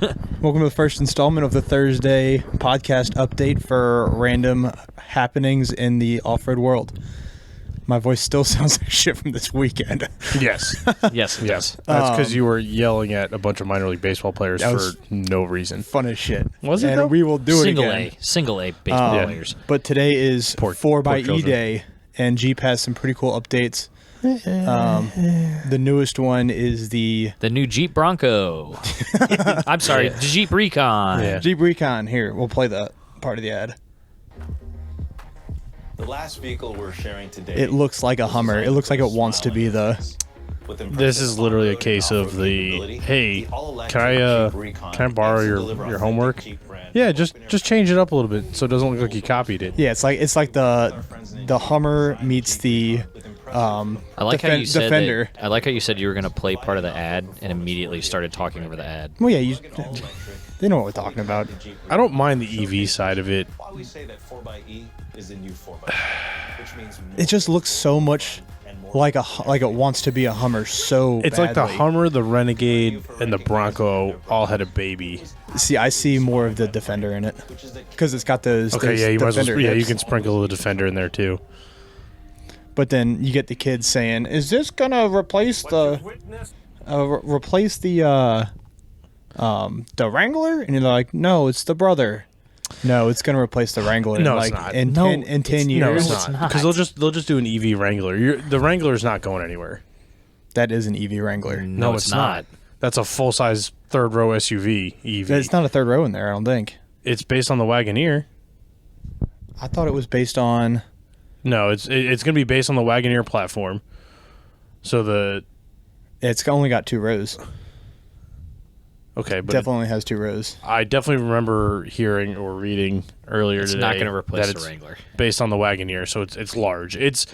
Welcome to the first installment of the Thursday podcast update for random happenings in the off-road world. My voice still sounds like shit from this weekend. Yes. Yes, it does. That's because you were yelling at a bunch of minor league baseball players for no reason. Fun as shit. Was it, and though? we will do it again. Single A baseball players. But today is Poor 4xe children. Day, and Jeep has some pretty cool updates. The newest one is the The new Jeep Bronco. I'm sorry, the Jeep Recon. Yeah. Jeep Recon. Here, we'll play the part of the ad. The last vehicle we're sharing today. It looks like a Hummer. It looks like it wants to be the... This is literally a case of the, hey, can I borrow your homework? Yeah, just change it up a little bit so it doesn't look like you copied it. Yeah, it's like the Hummer meets the I like how you said Defender. I like how you said you were going to play part of the ad and immediately started talking over the ad. Well, yeah, they know what we're talking about. I don't mind the EV side of it. Why we say that 4xe is the new 4xe, which means It just looks so much like it wants to be a Hummer so It's like the badly. Hummer, the Renegade, and the Bronco all had a baby. See, I see more of the Defender in it because it's got those. Okay, those yeah, you might as well, Defender yeah, you hips. can sprinkle the Defender in there too. But then you get the kids saying, "Is this gonna replace the Wrangler?" And you're like, "No, it's the brother." No, it's gonna replace the Wrangler. No, in it's like, not. In No, 10 years. No, it's it's not. not. Because they'll just do an EV Wrangler. The Wrangler's not going anywhere. That is an EV Wrangler. No, it's not. That's a full size third row SUV EV. It's not a third row in there. I don't think. It's based on the Wagoneer. I thought it was based on. No, it's going to be based on the Wagoneer platform. So It's only got 2 rows. okay, but Definitely has 2 rows. I definitely remember hearing or reading earlier It's today not going to replace that the it's Wrangler. based on the Wagoneer, so it's large. It's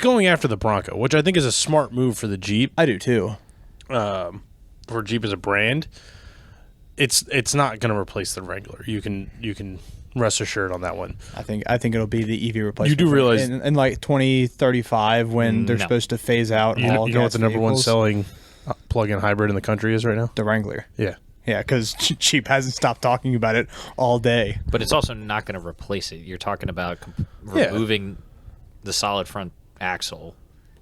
going after the Bronco, which I think is a smart move for the Jeep. I do too. For Jeep as a brand, it's not going to replace the Wrangler. You can rest assured on that one. I think it'll be the EV replacement. You do realize in like 2035 when they're No. supposed to phase out you all know what gas the number one vehicles, selling plug-in hybrid in the country is right now? the Wrangler. Yeah. Yeah, because Jeep hasn't stopped talking about it all day. But it's also not going to replace it. You're talking about Yeah. removing the solid front axle.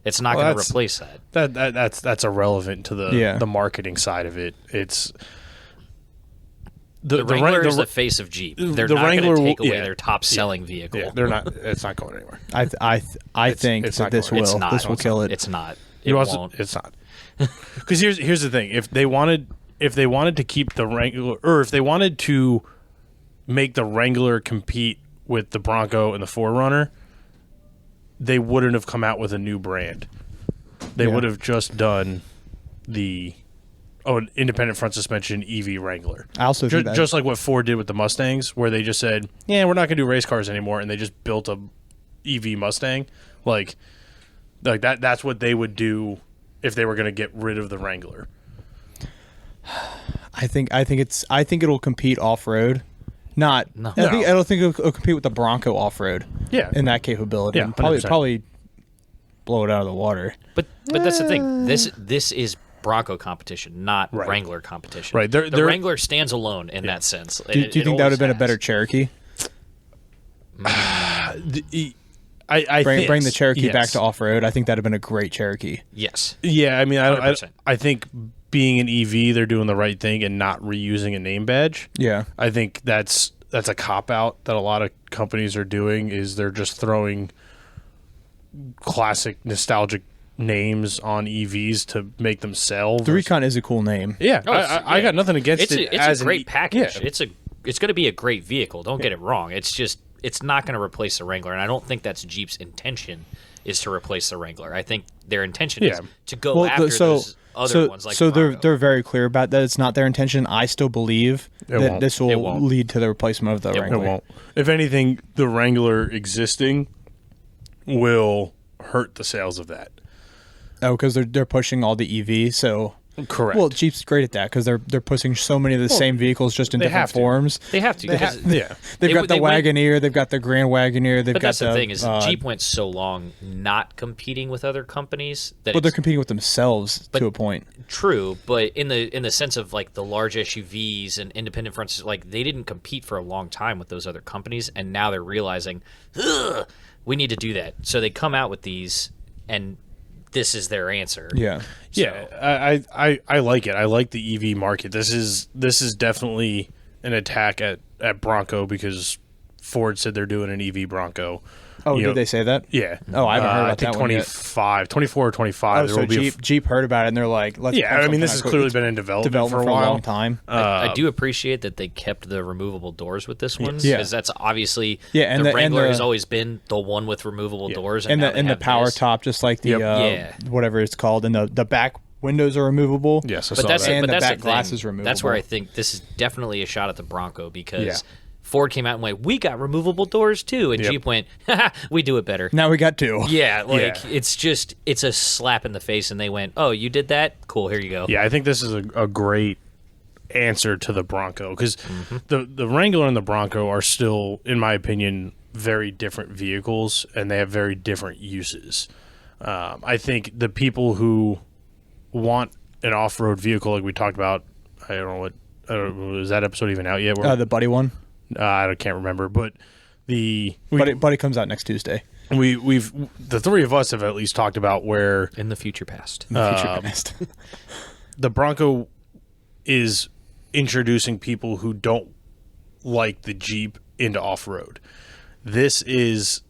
It's not Well, going to that's- replace that. That's irrelevant to the marketing side of it. It's The Wrangler is the the face of Jeep. They're the not going Wrangler to will- take away yeah. their top-selling vehicle. yeah, they're not. It's not going anywhere. I think it's that not this going- will It's not. this will kill it. It's not. It You also, won't. it's not. Because here's the thing: if they wanted to keep the Wrangler, or if they wanted to make the Wrangler compete with the Bronco and the 4Runner, they wouldn't have come out with a new brand. They Yeah. would have just done an independent front suspension EV Wrangler. I also think that Just like what Ford did with the Mustangs, where they just said, "Yeah, we're not going to do race cars anymore," and they just built a EV Mustang. Like that. That's what they would do if they were going to get rid of the Wrangler. I think it'll compete off road. I don't think it'll compete with the Bronco off road. Yeah. in that capability. Yeah, And 100%. probably blow it out of the water. But that's the thing. This is Bronco competition, not Right. Wrangler competition. Right. The They're- Wrangler stands alone in that sense. Do you think that would have been a better Cherokee? I Bring think, the Cherokee yes. back to off road. I think that'd have been a great Cherokee. Yes. Yeah, I mean, I 100%. think being an EV, they're doing the right thing and not reusing a name badge. Yeah. I think that's a cop out that a lot of companies are doing. Is they're just throwing classic nostalgic names on EVs to make them sell. The Recon is a cool name. Yeah, Oh, it's- I got nothing against It's it. a as great an package. Yeah. It's going to be a great vehicle. Don't get it wrong. It's just it's not going to replace the Wrangler, and I don't think that's Jeep's intention is to replace the Wrangler. I think their intention is Yeah. to go after those other ones like so the Bronco. they're very clear about that. It's not their intention. I still believe that won't. this It will won't. lead to the replacement of the It Wrangler. It won't. If anything, the Wrangler existing will hurt the sales of that. Oh, because they're pushing all the EV. So Correct. Well, Jeep's great at that because they're pushing so many of the same vehicles just in they different have to. forms. They have to. because yeah. They've got the they went- Wagoneer, they've got the Grand Wagoneer, they've But got that's the thing is Jeep went so long not competing with other companies that But they're it's competing with themselves to a point. true. But in the sense of like the large SUVs and independent fronts, like they didn't compete for a long time with those other companies, and now they're realizing, ugh, we need to do that. So they come out with these, and this is their answer. Yeah. Yeah, I like it. I like the EV market. This is definitely an attack at Bronco because Ford said they're doing an EV Bronco. Oh, You did know, they say that? Yeah. Oh, I haven't heard I about think that one yet. 24 or 25. Oh, there so will be Jeep heard about it and they're like, let's. yeah, pump I mean, this something has out clearly quick. been in development development for a while. long time. I do appreciate that they kept the removable doors with this one because Yeah. that's obviously Yeah, and the the- Wrangler and has the- always been the one with removable doors, And now the they and the have power this. top, just like the Yep. Yeah. whatever it's called, and the back windows are removable. Yes, I But saw that's that. And but the that's back the glass thing. is removable. That's where I think this is definitely a shot at the Bronco because Yeah. Ford came out and went, "We got removable doors too," and Yep. Jeep went, "Haha, we do it better." Now we got two. Yeah, like Yeah. it's a slap in the face, and they went, "Oh, you did that? Cool, here you go." Yeah, I think this is a great answer to the Bronco because the Wrangler and the Bronco are still, in my opinion, very different vehicles and they have very different uses. I think the people who want an off-road vehicle, like we talked about, I don't know, is that episode even out yet? The Buddy one. I can't remember, but Buddy comes out next Tuesday. we've the three of us have at least talked about where In the future past. In the future past. the Bronco is introducing people who don't like the Jeep into off-road. This is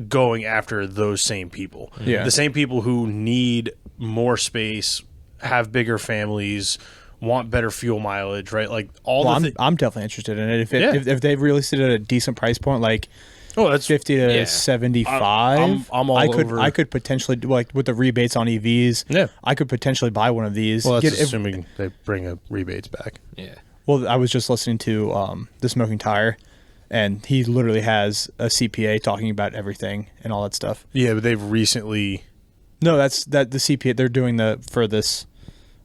going after those same people. Yeah. The same people who need more space, have bigger families, want better fuel mileage, right? Like all Well, the I'm definitely interested in it. Yeah. If they released it at a decent price point, like oh, that's 50 to Yeah. 75, I'm all over. I could potentially do, like with the rebates on EVs. Yeah. I could potentially buy one of these. well, that's Get- if- assuming they bring a rebates back. Yeah. well, I was just listening to the Smoking Tire, and he literally has a CPA talking about everything and all that stuff. Yeah, but they've recently. No, that's the CPA. They're doing for this,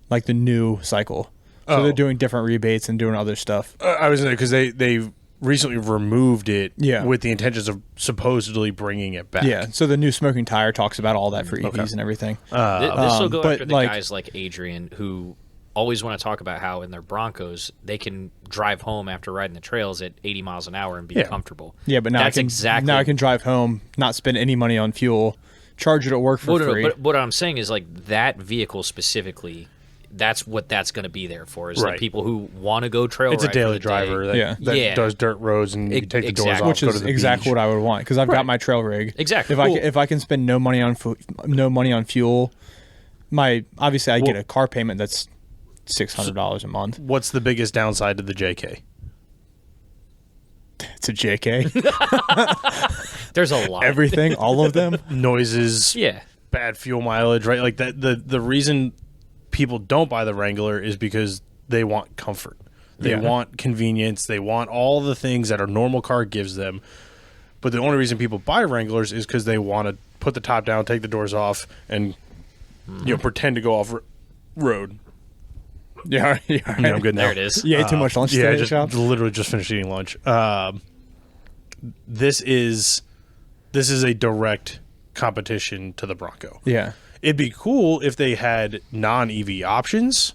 like the new cycle. So Oh. they're doing different rebates and doing other stuff. I was in there because they recently removed it. Yeah. With the intentions of supposedly bringing it back. Yeah. So the new Smoking Tire talks about all that for EVs and everything. This will go but, after the like- guys like Adrian who always want to talk about how in their Broncos they can drive home after riding the trails at 80 miles an hour and be Yeah. comfortable. Yeah, but now that's exactly now I can drive home, not spend any money on fuel, charge it at work for Well, no, free. but what I'm saying is like that vehicle specifically. That's what that's going to be there for. Is Right. the people who want to go trail. It's a ride for daily the day. driver that, Yeah. that Yeah. does dirt roads and you take the doors Exactly. off, which go is to the exactly beach. what I would want because I've got my trail rig. Exactly. If I can spend no money on fuel, obviously I get a car payment that's $600 a month. What's the biggest downside to the JK? It's a JK. There's a lot. Everything, all of them. Noises, Yeah. bad fuel mileage, right? Like that. The reason people don't buy the Wrangler is because they want comfort. They Yeah. want convenience. They want all the things that a normal car gives them. But the only reason people buy Wranglers is because they want to put the top down, take the doors off, and pretend to go off road. Yeah, yeah. I'm good now. There it is. You ate too much lunch Yeah, today I at the shop? just literally just finished eating lunch. This is a direct competition to the Bronco. Yeah. It'd be cool if they had non-EV options,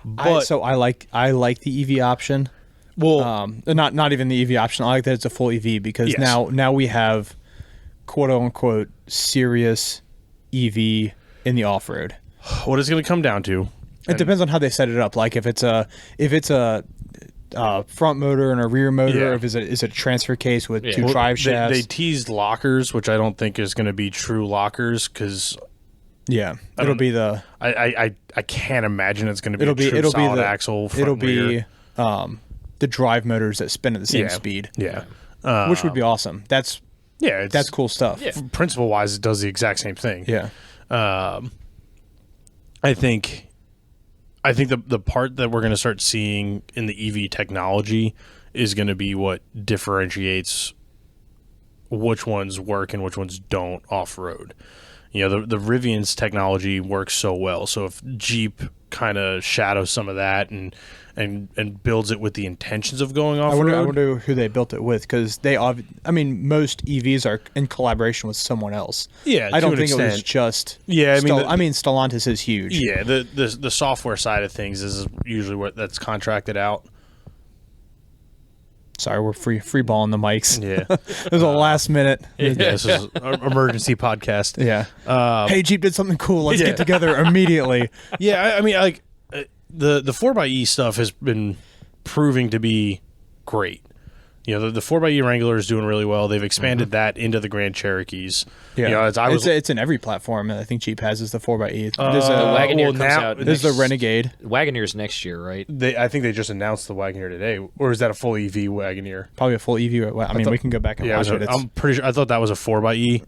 but I like the EV option. well, Not even the EV option. I like that it's a full EV because Yes. now we have quote unquote serious EV in the off road. what it's going to come down to, It depends on how they set it up. Like if it's a front motor and a rear motor, Yeah. or if it's a transfer case with Yeah. two Well, drive they shafts. teased lockers, which I don't think is going to be true lockers because yeah, I it'll don't- be the I can't imagine it's going to be it'll a be true it'll be solid the axle. Front it'll rear. be the drive motors that spin at the same speed, Yeah, which would be awesome. That's it's, cool stuff. Yeah. Principle wise, it does the exact same thing. Yeah. I think the part that we're going to start seeing in the EV technology is going to be what differentiates which ones work and which ones don't off road. You know, the Rivian's technology works so well. So if Jeep kind of shadows some of that and builds it with the intentions of going off road, I wonder who they built it with, because most EVs are in collaboration with someone else. Yeah, I don't to an think it was extent. just. Yeah, I mean, Stellantis is huge. Yeah, the software side of things is usually what that's contracted out. Sorry, we're free balling the mics. Yeah, It was a last minute. yeah, this is an emergency podcast. Yeah. Hey, Jeep did something cool. Let's get together immediately. Yeah, I mean, like the 4xe stuff has been proving to be great. You know, the 4xe Wrangler is doing really well. They've expanded that into the Grand Cherokees. Yeah, you know, it's in every platform. I think Jeep has is the 4xe. There's The Wagoneer well, comes now- out. there's the Renegade. Wagoneer's next year, right? I think they just announced the Wagoneer today, or is that a full EV Wagoneer? Probably a full EV. I mean, we can go back and Yeah, watch it. I'm pretty sure. I thought that was a 4xe.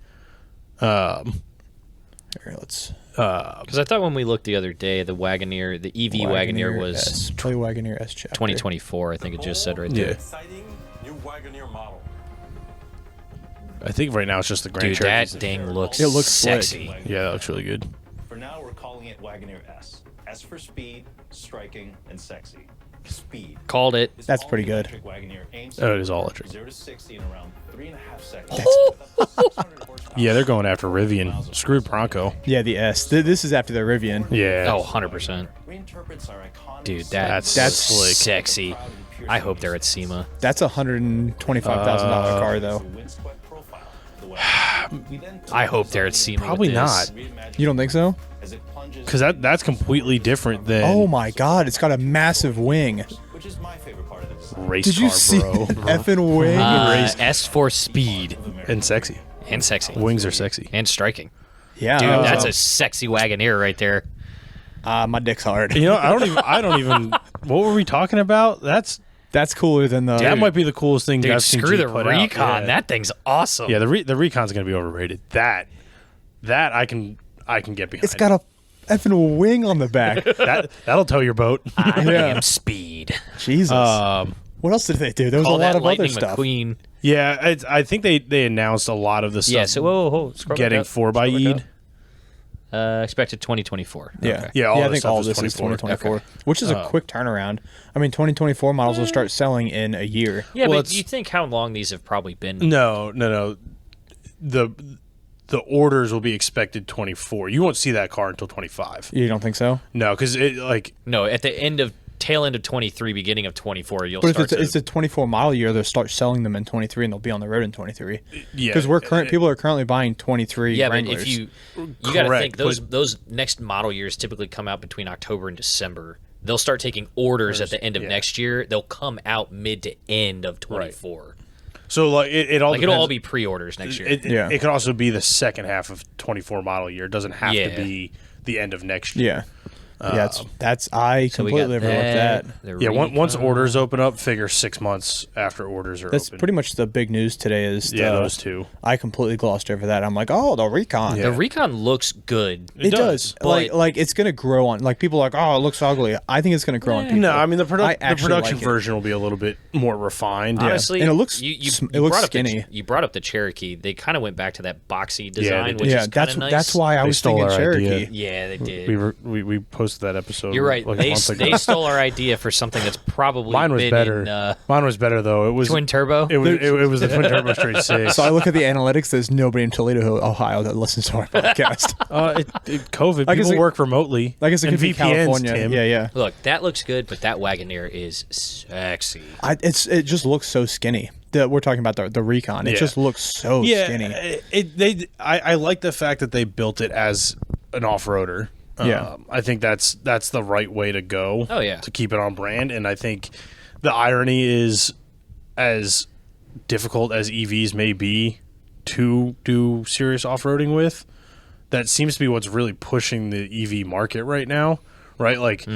Here, let's Because I thought when we looked the other day, the Wagoneer, the EV Wagoneer was S. Play Wagoneer S chapter. 2024. I think it just said right Yeah. there. Exciting new Wagoneer model. I think right now it's just the Grand Dude, that Cherokees. thing looks It looks slick. sexy. Yeah, that looks really good. For now, we're calling it Wagoneer S. S for speed, striking, and sexy. Speed. Called it. This That's pretty good. all-electric Wagoneer aims Oh, it is all electric. 0 to 60 in around 3.5 seconds. Yeah, they're going after Rivian. Screw Bronco. Yeah, the S. This is after the Rivian. Yeah. Oh, 100%. Reinterprets our iconic Dude, That's slick. slick. Sexy. I hope they're at SEMA. That's a $125,000 car, though. I hope they're at SEMA. Probably with this. not. You don't think so? Because that's completely different than Oh my God! It's got a massive wing. Which is my favorite part of the design. race Did you car, see bro. the effing wing? S for speed And sexy. and sexy Wings are sexy. and striking. Yeah, Dude, that's a sexy Wagoneer right there. my dick's hard. You know, I don't even. What were we talking about? That's That's cooler than the. that might be the coolest thing. Dude, I've seen screw Jeep the put out. Recon. Yeah. That thing's awesome. Yeah, the Recon's gonna be overrated. That I can get behind. It's got a effing wing on the back. that'll tow your boat. I Yeah. am speed. Jesus. What else did they do? There was Call a lot that of other Lightning stuff. McQueen. Yeah, I think they announced a lot of the stuff. Yeah, so whoa, scroll back getting up. 4xe. Expected 2024. Yeah, Okay. Yeah, all I this think stuff all is this is 24. 2024, which is a quick turnaround. I mean, 2024 models will start selling in a year. Yeah, Well, but it's- you think how long these have probably been? No. The orders will be expected 24. You won't see that car until 25. You don't think so? No, because it like No, at the tail end of 23, beginning of 24, you'll But if start it's a 24 model year, they'll start selling them in 23, and they'll be on the road in 23. yeah, Because people are currently buying 23 yeah, but Wranglers. if you got to Correct, think but- those next model years typically come out between October and December. They'll start taking orders at the end of yeah. next year. They'll come out mid to end of 24. so like it all Like it'll depends. all be pre-orders next year. Yeah. It could also be the second half of 24 model year. It doesn't have Yeah. to be the end of next year. yeah, that's I So we got completely overlooked that. the Yeah, once Recon. orders open up, figure 6 months after orders are That's open. pretty much the big news today. Is Yeah, the- those two. I completely glossed over that. I'm like, oh, the Recon. Yeah. The Recon looks good. It does. But- Like it's gonna grow on. Like people are like, oh, it looks ugly. I think it's gonna grow on people. No, I mean the I actually production like it. version will be a little bit more refined. Honestly, And it looks it looks brought skinny. Up you brought up the Cherokee. They kind of went back to that boxy design, they which Yeah, is kind that's of nice. that's why I They was stole thinking our Cherokee. idea. Yeah, they did. We posted that episode. You're right. Like a month ago. They stole our idea for something that's probably Mine was been better. in Mine was better though. It was twin turbo. It was the twin turbo straight 6. So I look at the analytics. There's nobody in Toledo, Ohio, that listens to our podcast. COVID. I guess People it- work remotely. I guess it and could be VPNs, California. Tim. Yeah. Look, that looks good, but that Wagoneer is sexy. It just looks so skinny. We're talking about the Recon. It Yeah. just looks so skinny. I like the fact that they built it as an off-roader. Yeah. I think that's the right way to go. Oh, yeah. To keep it on brand, and I think the irony is, as difficult as EVs may be to do serious off-roading with, that seems to be what's really pushing the EV market right now. Right, like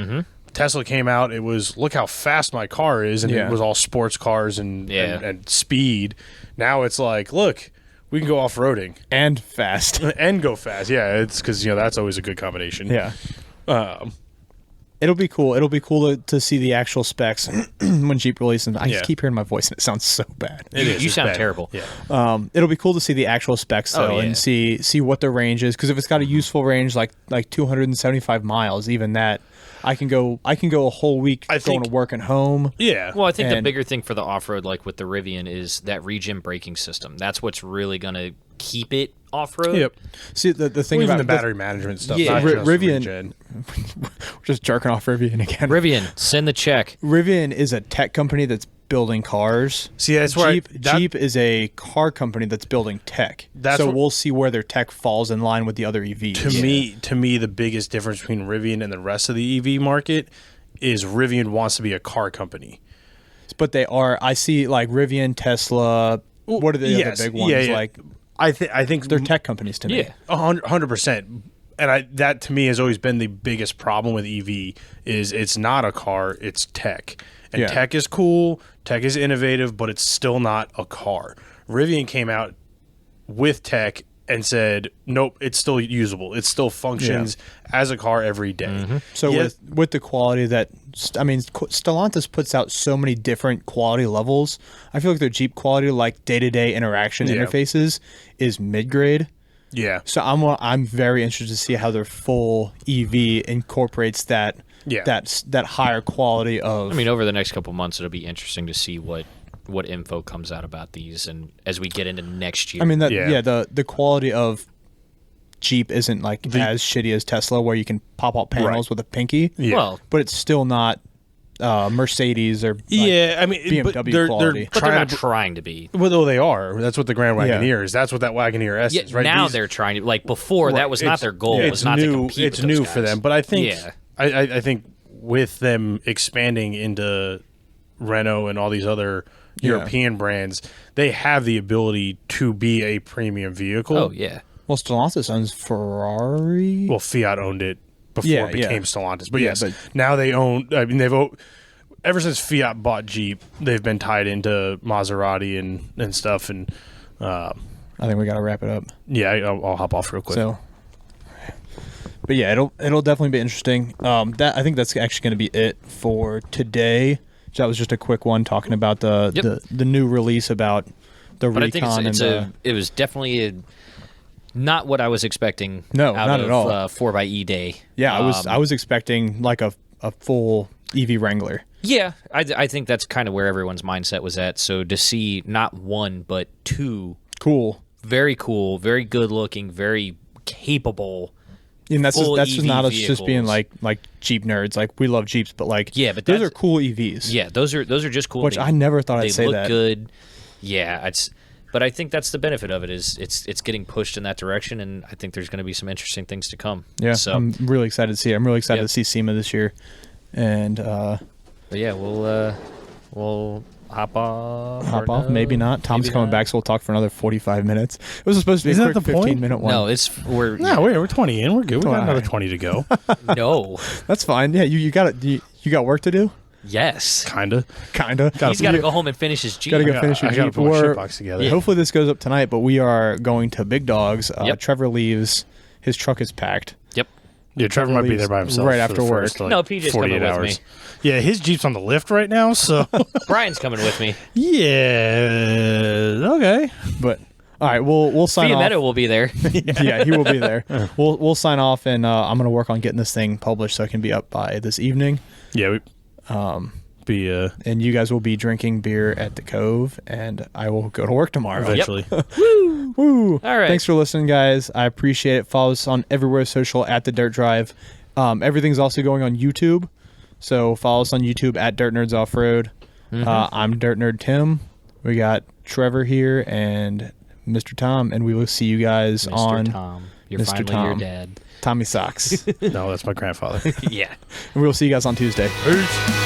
Tesla came out. It was, look how fast my car is, and Yeah. it was all sports cars and Yeah. speed. Now it's like, look, we can go off-roading And fast. and go fast. Yeah, it's because that's always a good combination. Yeah. It'll be cool. It'll be cool to see the actual specs when Jeep releases them. I just Yeah. keep hearing my voice and it sounds so bad. It is. You It's sound bad. terrible. Yeah. It'll be cool to see the actual specs though, Oh, yeah. and see what the range is. Because if it's got a useful range like 275 miles, even that, I can go a whole week I going think- to work and home. Yeah. Well, I think the And- bigger thing for the off-road, like with the Rivian, is that regen braking system. That's what's really going to keep it off-road. Yep. See the thing Even about the battery management stuff. Yeah. not Ri- just Rivian- regen. we're just jerking off Rivian again. Rivian, send the check. Rivian is a tech company that's building cars. See, that's where Jeep is a car company that's building tech. That's so what- we'll see where their tech falls in line with the other EVs. To me, the biggest difference between Rivian and the rest of the EV market is Rivian wants to be a car company. But they are. I see like Rivian, Tesla. What are the other big ones? Yeah, yeah. Like I think they're tech companies to me. Yeah. 100%. And that to me has always been the biggest problem with EV is it's not a car, it's tech. And Yeah. tech is cool, tech is innovative, but it's still not a car. Rivian came out with tech and said, nope, it's still usable. It still functions as a car every day. So with the quality that Stellantis puts out so many different quality levels. I feel like their Jeep quality, like day-to-day interaction Yeah. interfaces, is mid-grade. Yeah. So I'm very interested to see how their full EV incorporates that Yeah. that higher quality of. I mean, over the next couple months, it'll be interesting to see what info comes out about these, and as we get into next year. the quality of Jeep isn't like as shitty as Tesla, where you can pop out panels Right. with a pinky. Yeah. well, But it's still not Mercedes or Yeah, I mean, BMW but they're quality. but they're trying not to. trying to be. Well, they are. That's what the Grand Yeah. Wagoneer is. That's what that Wagoneer S Yeah, is, right? now These- they're trying to. Like before, that was not It's- their goal. It's was not new. to compete. It's with those new for guys. them, but I think Yeah. I think with them expanding into Renault and all these other European brands, they have the ability to be a premium vehicle. Oh yeah. well, Stellantis owns Ferrari. Well, Fiat owned it before Yeah, it became yeah. Stellantis, but Yeah, yes, but- now they own. I mean, ever since Fiat bought Jeep, they've been tied into Maserati and stuff. And I think we got to wrap it up. yeah, I'll hop off real quick. So, but yeah, it'll definitely be interesting. I think that's actually going to be it for today. So that was just a quick one talking about the new release about the But I Recon think it was definitely not what I was expecting. No, out not of, at all. 4xe Day. yeah. I was expecting like a full EV Wrangler. Yeah, I think that's kind of where everyone's mindset was at. So to see not one but two, Cool. very cool, very good looking, very capable. And that's Full just EV not us just being vehicles. like Jeep nerds. Like we love Jeeps, but like Yeah, but those that's- are cool EVs. Yeah, those are just cool. Which I never thought I'd they say look that. good. Yeah, but I think that's the benefit of it is it's getting pushed in that direction, and I think there's going to be some interesting things to come. Yeah, So I'm really excited to see it. I'm really excited Yep. to see SEMA this year. And but yeah, we'll hop off, maybe not. Tom's maybe coming not. back, so we'll talk for another 45 minutes. It was supposed to be Isn't a that quick the point? 15-minute one. No, we're no, we're 20 in. We're good. We got All another right. 20 to go. no. That's fine. Yeah, you got it. You got work to do? Yes, Kinda. Kinda. he's got to go home and finish his Jeep. Gotta go finish your I gotta Jeep. put my We're- shitbox together. Yeah. Hopefully this goes up tonight, but we are going to Big Dogs. Yep. Trevor leaves. His truck is packed. Yep. Yeah, Trevor might be there by himself right for after the work. first, like, No, PJ's 48 coming with hours. Yeah, his Jeep's on the lift right now, so Brian's coming with me. yeah, okay. But all right, we'll sign off. Fiametto will be there. Yeah, he will be there. We'll sign off, and I'm gonna work on getting this thing published so it can be up by this evening. Yeah, we be And you guys will be drinking beer at the Cove, and I will go to work tomorrow. eventually. Woo! All right. Thanks for listening, guys. I appreciate it. Follow us on everywhere social at the Dirt Drive. Everything's also going on YouTube, so follow us on YouTube at Dirt Nerds Off Road. I'm Dirt Nerd Tim. We got Trevor here and Mr. Tom, and we will see you guys Mr. on Tom. You're Mr. finally Tom. your dad. Tommy Socks. No, that's my grandfather. Yeah. And we will see you guys on Tuesday. Peace.